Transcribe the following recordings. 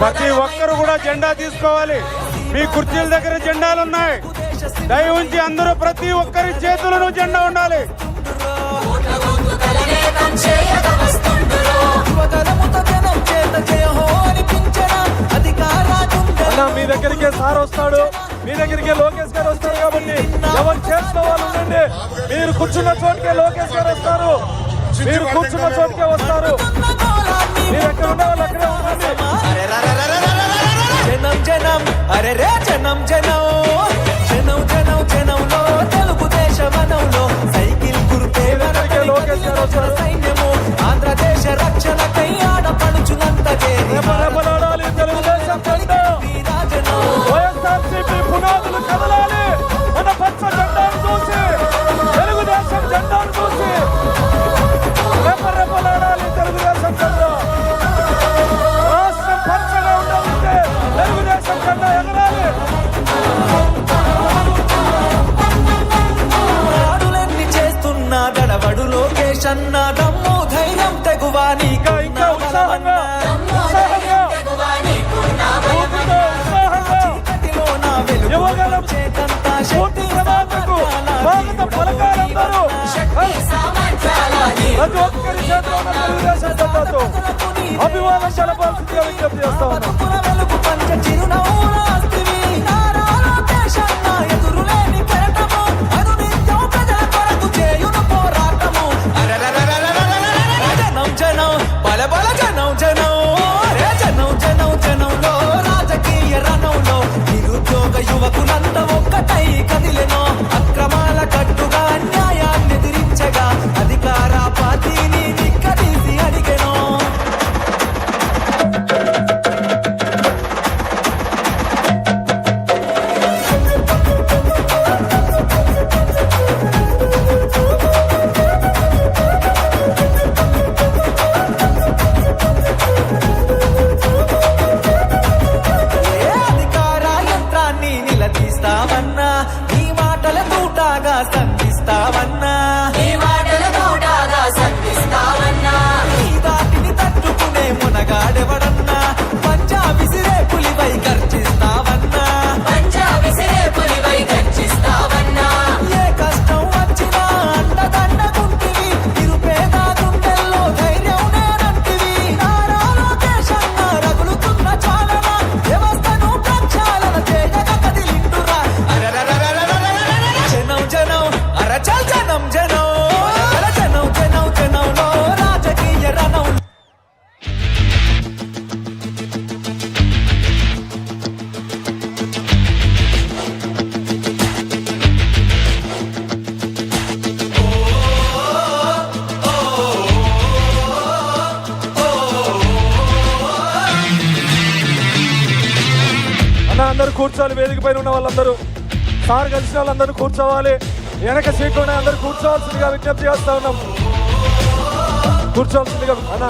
ప్రతి ఒక్కరు కూడా జెండా తీసుకోవాలి. మీ కుర్చీల దగ్గర జెండాలు ఉన్నాయి. దయ ఉంచి అందరూ ప్రతి ఒక్కరి చేతులను జెండా ఉండాలి. మీ దగ్గరికే సార్ వస్తాడు, మీ దగ్గరికే లోకేష్ గారు వస్తారు. కాబట్టి ఎవరు చేసుకోవాలి ఉండండి. మీరు కూర్చున్న చోటుకే లోకేష్ గారు వస్తారు. మీరు కూర్చున్న చోటుకే వస్తారు. మీరు ఎక్కడ ఉండే వాళ్ళు అక్కడే ఉండండి. జనం జనం అరే రే జనం జనం జనం జనం జనంలో తెలుగుదేశ వనంలో సైకిల్ గుర్తే లోకేష్ గారు వస్తారు. సైన్యము ఆంధ్రదేశ రక్షణకై ఆడపడుచునంత రెపరెపలాడాలి తెలుగుదేశం జెండా. వైఎస్ఆర్సీపీ పునాదులు కదలాలి. మన పచ్చ జెండాను చూసి, తెలుగుదేశం జెండాను చూసి రెపరెపలాడాలి తెలుగుదేశం జెండా. రాష్ట్రం పచ్చగా ఉండాలంటే తెలుగుదేశం జెండా ఎగరాలి. ఆడులెన్ని చేస్తున్నా దడవడు లోకేష్ అన్న దమ్ము ధైర్యం తెగువాని ఇంకా ఉత్సాహంగా యువగలం పూర్తి సమాజకు స్వాగతం పలకాలందరూ. ప్రతి ఒక్కరి చేతిలో ఉన్న తెలుగుదేశం జెండాతో అభిమానం తెలపాల్సిందిగా విజ్ఞప్తి చేస్తా ఉన్నాం. యువకులంతా ఒక్కటై కదిలెనో అక్రమాల కట్టుగా న్యాయాన్ని ఎదిరించగా అధికార పార్టీని నిక్కదీసి అడిగెనో. నిలదీస్తావన్నా నీ మాటల తూటాగా సంధిస్తావన్నా నీ దాటిని తట్టుకునే మునగాడెవడన్నా పంజా విసిరే పులిపై గర్జిస్తావన్నా ఏ కష్టం వచ్చినా అండదండకుంటివి నిరుపేద గుండెల్లో ధైర్యం నేనంటివి. నారా లోకేష్ అన్న రగులుతున్న చాలన వ్యవస్థను ప్రక్షాళన చేయగా కదిలిండురా. జనం జనం అరచల్ జనం జనం జనం జనం జనంలో రాజకీయ రణం. అన్న అందరూ కూర్చోవాలి. వేదిక పైన ఉన్న వాళ్ళందరూ, సార్ కలిసిన వాళ్ళందరూ కూర్చోవాలి. వెనక సీట్లు ఉన్నాయి, అందరూ కూర్చోవాల్సిందిగా విజ్ఞప్తి చేస్తా ఉన్నాం. కూర్చోవాల్సిందిగా అన్న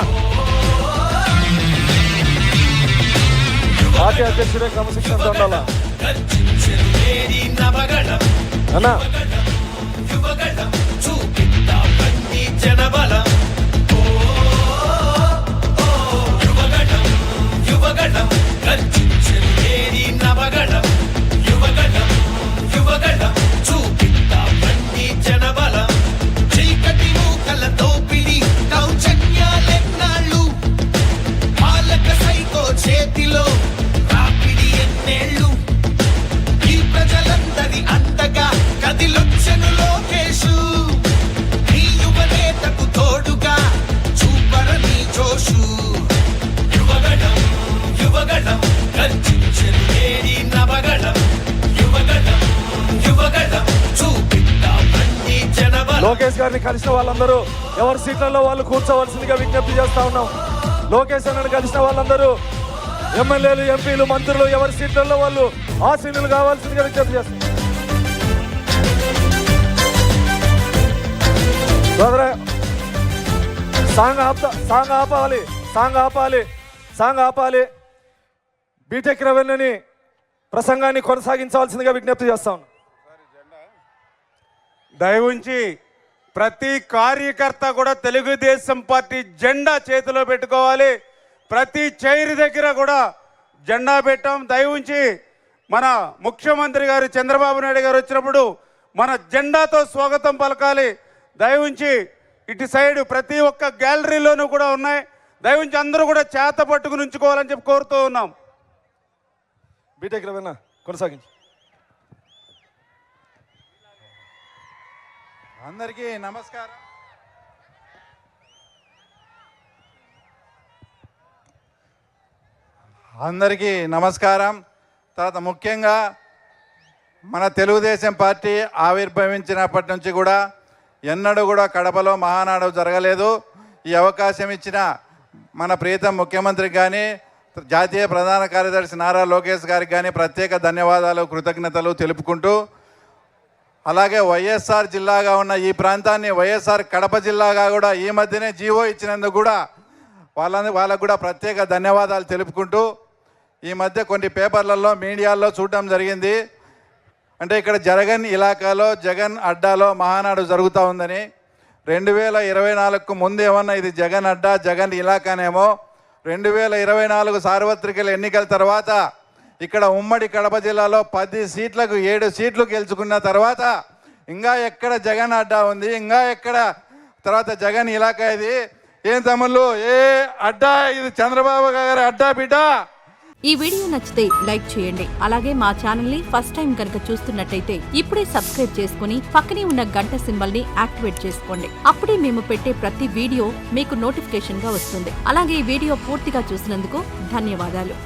పార్టీ అధ్యక్షుడే క్రమశిక్షణతో ఉండాలా అన్న. చేతిలో రాపిడి ఎన్నేళ్ళు ఈ ప్రజలందరి అంతగా కదిలొచ్చెను లోకేషు. నీ యువనేతకు తోడుగా చూపర నీ జోషు. యువగణం యువగణం గర్జించెను నేడి నవగణం. యువగణం యువగణం చూపిద్దాం అన్ని జనబలం. లోకేష్ గారిని కలిసిన వాళ్ళందరూ ఎవరి సీట్లలో వాళ్ళు కూర్చోవలసిందిగా విజ్ఞప్తి చేస్తా ఉన్నాం. లోకేష్ అన్నని కలిసిన వాళ్ళందరూ ఎమ్మెల్యేలు, ఎంపీలు, మంత్రులు ఎవరి సీట్లలో వాళ్ళు ఆసీనులు కావాల్సిందిగా విజ్ఞప్తి చేస్తాం. సాంగ్ ఆపాలి. బీటెక్ రెవెన్యూని ప్రసంగాన్ని కొనసాగించవలసిందిగా విజ్ఞప్తి చేస్తాం. దయవుంచి ప్రతి కార్యకర్త కూడా తెలుగుదేశం పార్టీ జెండా చేతిలో పెట్టుకోవాలి. ప్రతి చైర్ దగ్గర కూడా జెండా పెట్టాం. దయ ఉంచి మన ముఖ్యమంత్రి గారు చంద్రబాబు నాయుడు గారు వచ్చినప్పుడు మన జెండాతో స్వాగతం పలకాలి. దయ ఉంచి ఇటు సైడ్ ప్రతి ఒక్క గ్యాలరీలోనూ కూడా ఉన్నాయి. దయ ఉంచి అందరూ కూడా చేత పట్టుకుని ఉంచుకోవాలని చెప్పి కోరుతూ ఉన్నాం. బీటెక్ రవీణ కొనసాగించి. అందరికీ నమస్కారం. అందరికీ నమస్కారం. తర్వాత ముఖ్యంగా మన తెలుగుదేశం పార్టీ ఆవిర్భవించినప్పటి నుంచి కూడా ఎన్నడూ కూడా కడపలో మహానాడు జరగలేదు. ఈ అవకాశం ఇచ్చిన మన ప్రీతం ముఖ్యమంత్రికి కానీ జాతీయ ప్రధాన కార్యదర్శి నారా లోకేష్ గారికి కానీ ప్రత్యేక ధన్యవాదాలు, కృతజ్ఞతలు తెలుపుకుంటూ, అలాగే వైఎస్ఆర్ జిల్లాగా ఉన్న ఈ ప్రాంతాన్ని వైఎస్ఆర్ కడప జిల్లాగా కూడా ఈ మధ్యనే జీవో ఇచ్చినందుకు కూడా వాళ్ళకు కూడా ప్రత్యేక ధన్యవాదాలు తెలుపుకుంటూ, ఈ మధ్య కొన్ని పేపర్లలో మీడియాల్లో చూడడం జరిగింది. అంటే ఇక్కడ జగన్ ఇలాకాలో జగన్ అడ్డాలో మహానాడు జరుగుతూ ఉందని. 2024కు ముందు ఏమన్నా ఇది జగన్ అడ్డా జగన్ ఇలాకానేమో. 2024 సార్వత్రిక ఎన్నికల తర్వాత ఇక్కడ ఉమ్మడి కడప జిల్లాలో 10 సీట్లకు 7 సీట్లు గెలుచుకున్న తర్వాత ఇంకా ఎక్కడ జగన్ అడ్డా ఉంది, ఇంకా ఎక్కడ తర్వాత జగన్ ఇలాకా ఇది? ఏం తమ్ముళ్ళు, ఏ అడ్డా ఇది? చంద్రబాబు గారి అడ్డా బిడ్డ. ఈ వీడియో నచ్చితే లైక్ చేయండి. అలాగే మా ఛానల్ ని ఫస్ట్ టైం కనుక చూస్తున్నట్టయితే ఇప్పుడే సబ్స్క్రైబ్ చేసుకుని పక్కనే ఉన్న గంట సింబల్ ని యాక్టివేట్ చేసుకోండి. అప్పుడే మేము పెట్టే ప్రతి వీడియో మీకు నోటిఫికేషన్ గా వస్తుంది. అలాగే ఈ వీడియో పూర్తిగా చూసినందుకు ధన్యవాదాలు.